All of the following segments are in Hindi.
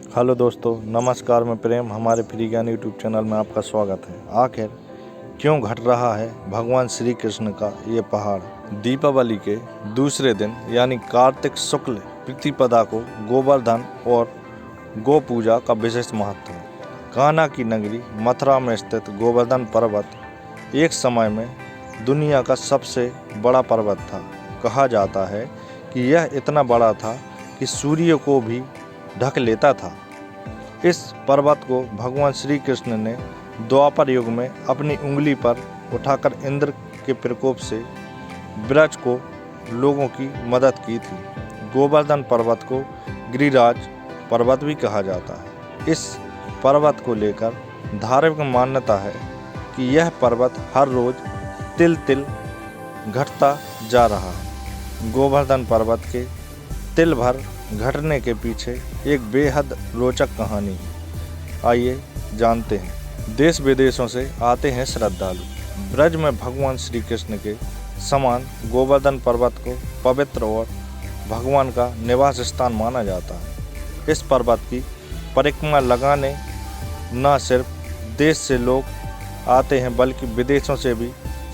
हेलो दोस्तों, नमस्कार। मैं प्रेम, हमारे फ्री ज्ञान यूट्यूब चैनल में आपका स्वागत है। आखिर क्यों घट रहा है भगवान श्री कृष्ण का ये पहाड़? दीपावली के दूसरे दिन यानी कार्तिक शुक्ल प्रतिपदा को गोवर्धन और गो पूजा का विशेष महत्व है। कान्हा की नगरी मथुरा में स्थित गोवर्धन पर्वत एक समय में दुनिया का सबसे बड़ा पर्वत था। कहा जाता है कि यह इतना बड़ा था कि सूर्य को भी ढक लेता था। इस पर्वत को भगवान श्री कृष्ण ने द्वापर युग में अपनी उंगली पर उठाकर इंद्र के प्रकोप से ब्रज को लोगों की मदद की थी। गोवर्धन पर्वत को गिरिराज पर्वत भी कहा जाता है। इस पर्वत को लेकर धार्मिक मान्यता है कि यह पर्वत हर रोज तिल तिल घटता जा रहा है। गोवर्धन पर्वत के तिल भर घटने के पीछे एक बेहद रोचक कहानी है। आइए जानते हैं। देश विदेशों से आते हैं श्रद्धालु। ब्रज में भगवान श्री कृष्ण के समान गोवर्धन पर्वत को पवित्र और भगवान का निवास स्थान माना जाता है। इस पर्वत की परिक्रमा लगाने न सिर्फ देश से लोग आते हैं बल्कि विदेशों से भी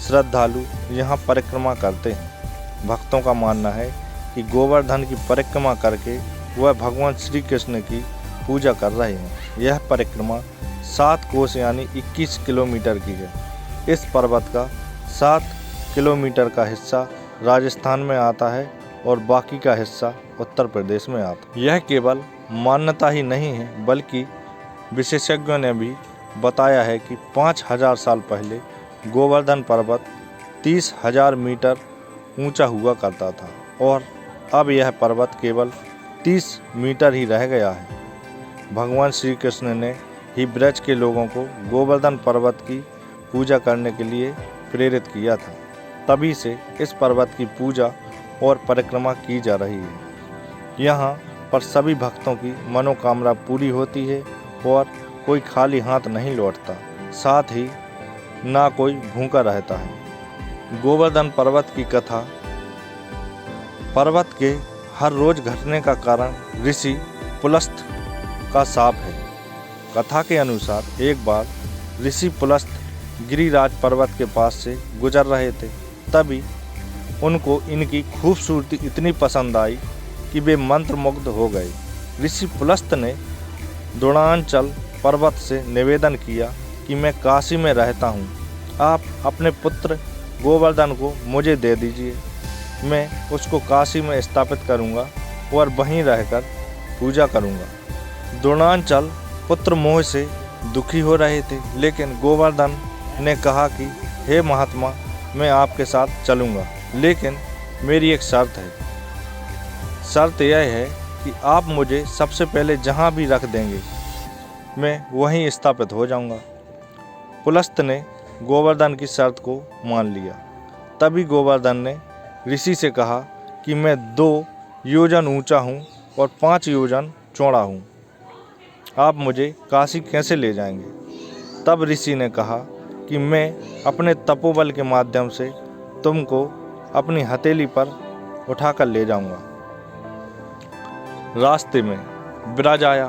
श्रद्धालु यहाँ परिक्रमा करते हैं। भक्तों का मानना है कि गोवर्धन की परिक्रमा करके वह भगवान श्री कृष्ण की पूजा कर रहे हैं। यह परिक्रमा 7 कोस यानी 21 किलोमीटर की है। इस पर्वत का 7 किलोमीटर का हिस्सा राजस्थान में आता है और बाकी का हिस्सा उत्तर प्रदेश में आता है। यह केवल मान्यता ही नहीं है बल्कि विशेषज्ञों ने भी बताया है कि 5000 साल पहले गोवर्धन पर्वत 30,000 मीटर ऊंचा हुआ करता था और अब यह पर्वत केवल 30 मीटर ही रह गया है। भगवान श्री कृष्ण ने ही ब्रज के लोगों को गोवर्धन पर्वत की पूजा करने के लिए प्रेरित किया था। तभी से इस पर्वत की पूजा और परिक्रमा की जा रही है। यहाँ पर सभी भक्तों की मनोकामना पूरी होती है और कोई खाली हाथ नहीं लौटता, साथ ही ना कोई भूखा रहता है। गोवर्धन पर्वत की कथा। पर्वत के हर रोज घटने का कारण ऋषि पुलस्त्य का शाप है। कथा के अनुसार एक बार ऋषि पुलस्त्य गिरिराज पर्वत के पास से गुजर रहे थे। तभी उनको इनकी खूबसूरती इतनी पसंद आई कि वे मंत्रमुग्ध हो गए। ऋषि पुलस्त्य ने द्रोणांचल पर्वत से निवेदन किया कि मैं काशी में रहता हूँ, आप अपने पुत्र गोवर्धन को मुझे दे दीजिए। मैं उसको काशी में स्थापित करूंगा और वहीं रहकर पूजा करूंगा। द्रोणांचल पुत्र मोह से दुखी हो रहे थे, लेकिन गोवर्धन ने कहा कि हे महात्मा, मैं आपके साथ चलूंगा, लेकिन मेरी एक शर्त है। शर्त यह है कि आप मुझे सबसे पहले जहां भी रख देंगे मैं वहीं स्थापित हो जाऊंगा। पुलस्त्य ने गोवर्धन की शर्त को मान लिया। तभी गोवर्धन ने ऋषि से कहा कि मैं 2 योजन ऊंचा हूँ और 5 योजन चौड़ा हूँ, आप मुझे काशी कैसे ले जाएंगे? तब ऋषि ने कहा कि मैं अपने तपोबल के माध्यम से तुमको अपनी हथेली पर उठाकर ले जाऊंगा। रास्ते में ब्रज आया।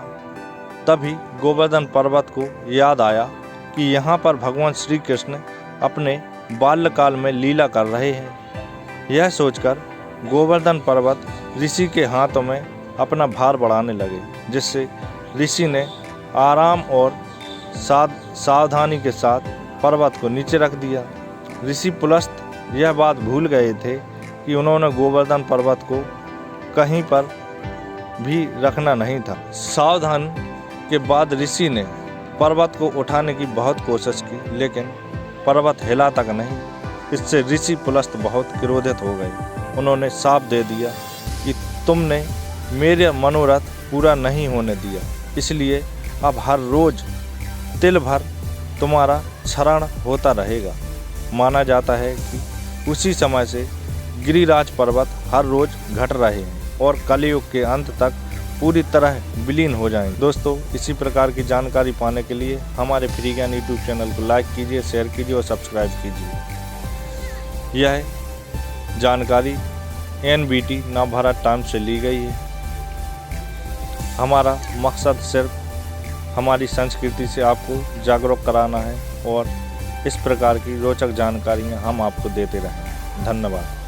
तभी गोवर्धन पर्वत को याद आया कि यहाँ पर भगवान श्री कृष्ण अपने बाल्यकाल में लीला कर रहे हैं। यह सोचकर गोवर्धन पर्वत ऋषि के हाथों में अपना भार बढ़ाने लगे, जिससे ऋषि ने आराम और सावधानी के साथ पर्वत को नीचे रख दिया। ऋषि पुलस्त्य यह बात भूल गए थे कि उन्होंने गोवर्धन पर्वत को कहीं पर भी रखना नहीं था। सावधान के बाद ऋषि ने पर्वत को उठाने की बहुत कोशिश की, लेकिन पर्वत हिला तक नहीं। इससे ऋषि पुलस्त्य बहुत क्रोधित हो गए। उन्होंने शाप दे दिया कि तुमने मेरे मनोरथ पूरा नहीं होने दिया, इसलिए अब हर रोज तिल भर तुम्हारा क्षरण होता रहेगा। माना जाता है कि उसी समय से गिरिराज पर्वत हर रोज घट रहे हैं और कलयुग के अंत तक पूरी तरह विलीन हो जाएंगे। दोस्तों, इसी प्रकार की जानकारी पाने के लिए हमारे फ्री ज्ञान यूट्यूब चैनल को लाइक कीजिए, शेयर कीजिए और सब्सक्राइब कीजिए। यह जानकारी NBT नवभारत टाइम्स से ली गई है। हमारा मकसद सिर्फ हमारी संस्कृति से आपको जागरूक कराना है और इस प्रकार की रोचक जानकारियाँ हम आपको देते रहें। धन्यवाद।